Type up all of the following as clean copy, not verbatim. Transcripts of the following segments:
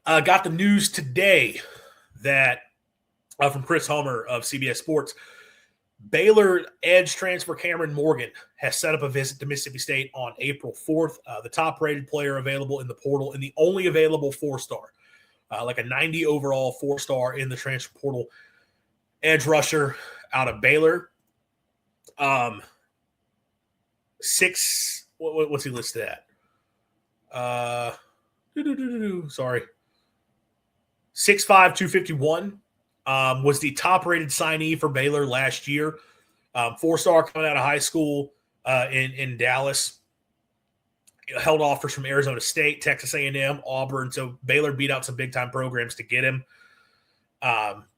Got the news today that from Chris Homer of CBS Sports, Baylor edge transfer Kamauryn Morgan has set up a visit to Mississippi State on April 4th. The top-rated player available in the portal and the only available four-star, like a 90 overall four-star in the transfer portal edge rusher out of Baylor. What's he listed at? Sorry. 6'5", 251. Was the top-rated signee for Baylor last year. Four-star coming out of high school in Dallas. Held offers from Arizona State, Texas A&M, Auburn. So Baylor beat out some big-time programs to get him.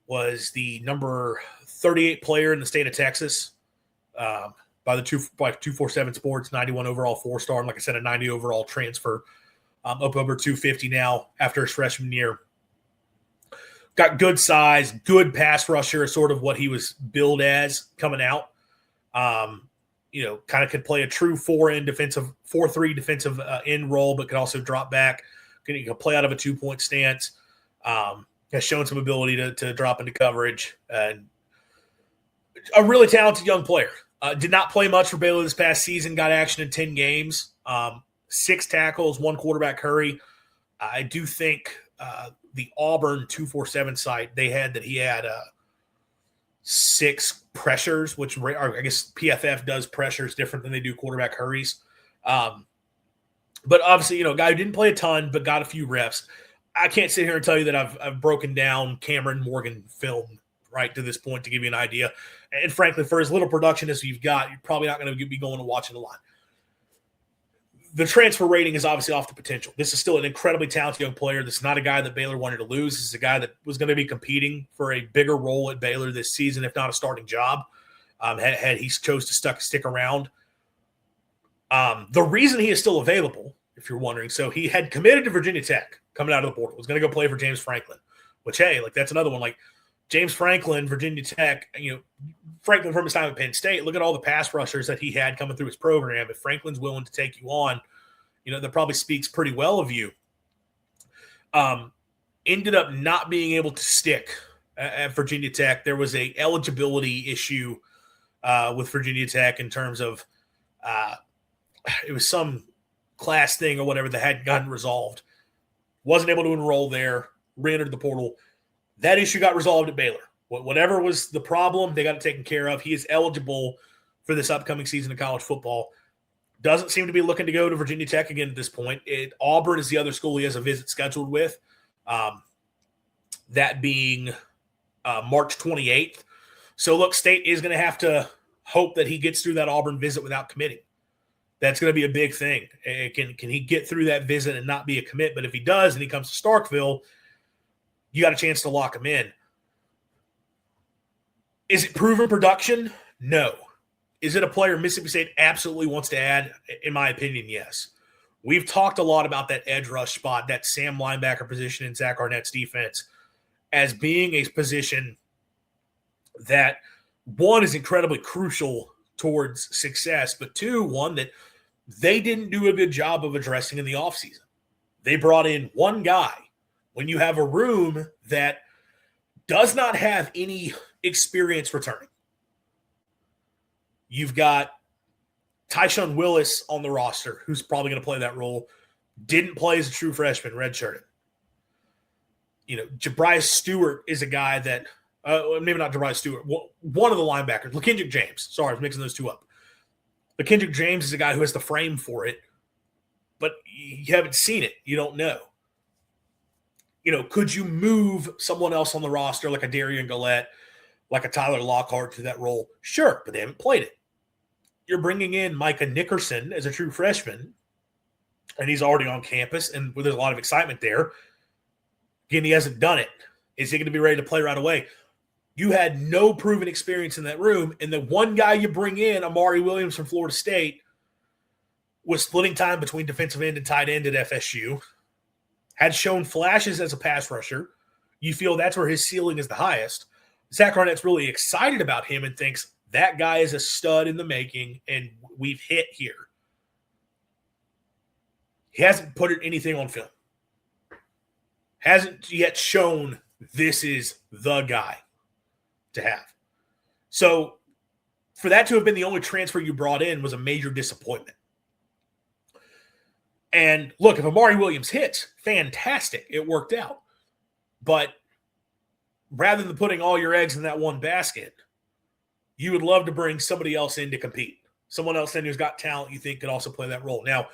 Was the number 38 player in the state of Texas by 247 Sports, 91 overall four-star. And like I said, a 90 overall transfer. Up over 250 now after his freshman year. Got good size, good pass rusher, sort of what he was billed as coming out. Kind of could play a true 4-3 defensive end role, but could also drop back. Can play out of a 2-point stance. Has shown some ability to drop into coverage. And a really talented young player. Did not play much for Baylor this past season. Got action in 10 games. 6 tackles, 1 quarterback hurry. I do think the Auburn 247 site, they had that he had 6 pressures, which I guess PFF does pressures different than they do quarterback hurries. But obviously, a guy who didn't play a ton but got a few reps. I can't sit here and tell you that I've broken down Kamauryn Morgan film right to this point to give you an idea. And frankly, for as little production as you've got, you're probably not going to be going and watching a lot. The transfer rating is obviously off the potential. This is still an incredibly talented young player. This is not a guy that Baylor wanted to lose. This is a guy that was going to be competing for a bigger role at Baylor this season, if not a starting job, had he chose to stick around. The reason he is still available, if you're wondering, so he had committed to Virginia Tech coming out of the portal. Was going to go play for James Franklin, which, hey, that's another one. Like James Franklin, Virginia Tech, Franklin from his time at Penn State, look at all the pass rushers that he had coming through his program. If Franklin's willing to take you on, that probably speaks pretty well of you. Ended up not being able to stick at Virginia Tech. There was a eligibility issue with Virginia Tech in terms of it was some class thing or whatever that hadn't gotten resolved. Wasn't able to enroll there, re-entered the portal. That issue got resolved at Baylor. Whatever was the problem, they got it taken care of. He is eligible for this upcoming season of college football. Doesn't seem to be looking to go to Virginia Tech again at this point. Auburn is the other school he has a visit scheduled with, that being March 28th. So, look, State is going to have to hope that he gets through that Auburn visit without committing. That's going to be a big thing. Can he get through that visit and not be a commit? But if he does and he comes to Starkville, you got a chance to lock him in. Is it proven production? No. Is it a player Mississippi State absolutely wants to add? In my opinion, yes. We've talked a lot about that edge rush spot, that Sam linebacker position in Zach Arnett's defense, as being a position that, one, is incredibly crucial towards success, but two, one that they didn't do a good job of addressing in the offseason. They brought in one guy when you have a room that does not have any experience returning. You've got Tyshawn Willis on the roster, who's probably going to play that role. Didn't play as a true freshman, redshirted. Jabrias Stewart is a guy that, maybe not Jabrias Stewart, one of the linebackers, LaKendrick James. Sorry, I was mixing those two up. LaKendrick James is a guy who has the frame for it, but you haven't seen it. You don't know. Could you move someone else on the roster like a Darian Gillette, like a Tyler Lockhart to that role? Sure, but they haven't played it. You're bringing in Micah Nickerson as a true freshman, and he's already on campus, and there's a lot of excitement there. Again, he hasn't done it. Is he going to be ready to play right away? You had no proven experience in that room, and the one guy you bring in, Amari Williams from Florida State, was splitting time between defensive end and tight end at FSU, had shown flashes as a pass rusher. You feel that's where his ceiling is the highest. Zach Arnett's really excited about him and thinks that guy is a stud in the making, and we've hit here. He hasn't put anything on film. hasn't yet shown this is the guy to have. So for that to have been the only transfer you brought in was a major disappointment. And look, if Amari Williams hits, fantastic. It worked out. But rather than putting all your eggs in that one basket, you would love to bring somebody else in to compete. Someone else in who's got talent you think could also play that role. Now,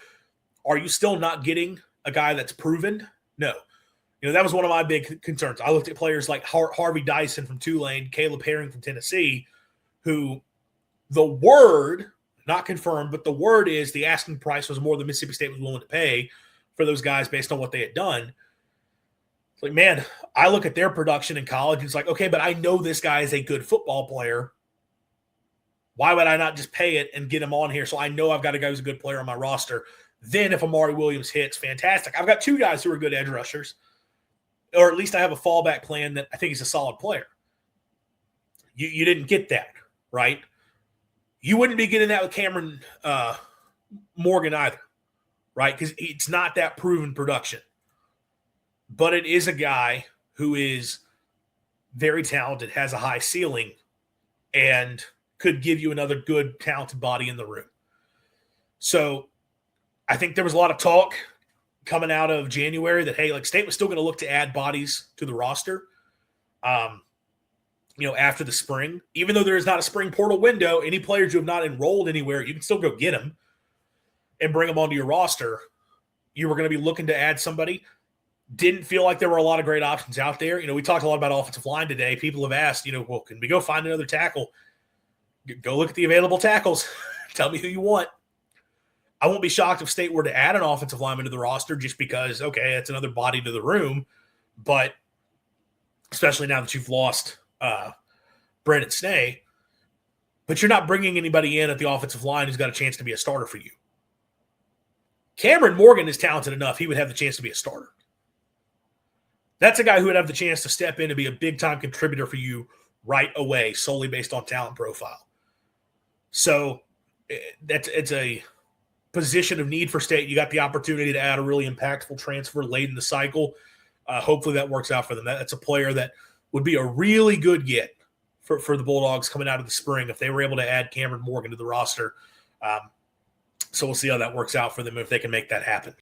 are you still not getting a guy that's proven? No. That was one of my big concerns. I looked at players like Harvey Dyson from Tulane, Caleb Herring from Tennessee, who the word, not confirmed, but the word is the asking price was more than Mississippi State was willing to pay for those guys based on what they had done. It's like, man, I look at their production in college, and it's like, okay, but I know this guy is a good football player. Why would I not just pay it and get him on here so I know I've got a guy who's a good player on my roster? Then if Amari Williams hits, fantastic. I've got two guys who are good edge rushers, or at least I have a fallback plan that I think he's a solid player. You didn't get that, right? You wouldn't be getting that with Kamauryn Morgan either, right? Because it's not that proven production. But it is a guy who is very talented, has a high ceiling, and could give you another good, talented body in the room. So I think there was a lot of talk coming out of January that, hey, like State was still going to look to add bodies to the roster. After the spring, even though there is not a spring portal window, any players who have not enrolled anywhere, you can still go get them and bring them onto your roster. You were going to be looking to add somebody. Didn't feel like there were a lot of great options out there. We talked a lot about offensive line today. People have asked, well, can we go find another tackle? Go look at the available tackles. Tell me who you want. I won't be shocked if State were to add an offensive lineman to the roster just because, okay, it's another body to the room. But especially now that you've lost Brandon Snee, but you're not bringing anybody in at the offensive line who's got a chance to be a starter for you. Kamauryn Morgan is talented enough. He would have the chance to be a starter. That's a guy who would have the chance to step in and be a big-time contributor for you right away, solely based on talent profile. So it's a position of need for State. You got the opportunity to add a really impactful transfer late in the cycle. Hopefully that works out for them. That's a player that would be a really good get for the Bulldogs coming out of the spring if they were able to add Kamauryn Morgan to the roster. So we'll see how that works out for them if they can make that happen.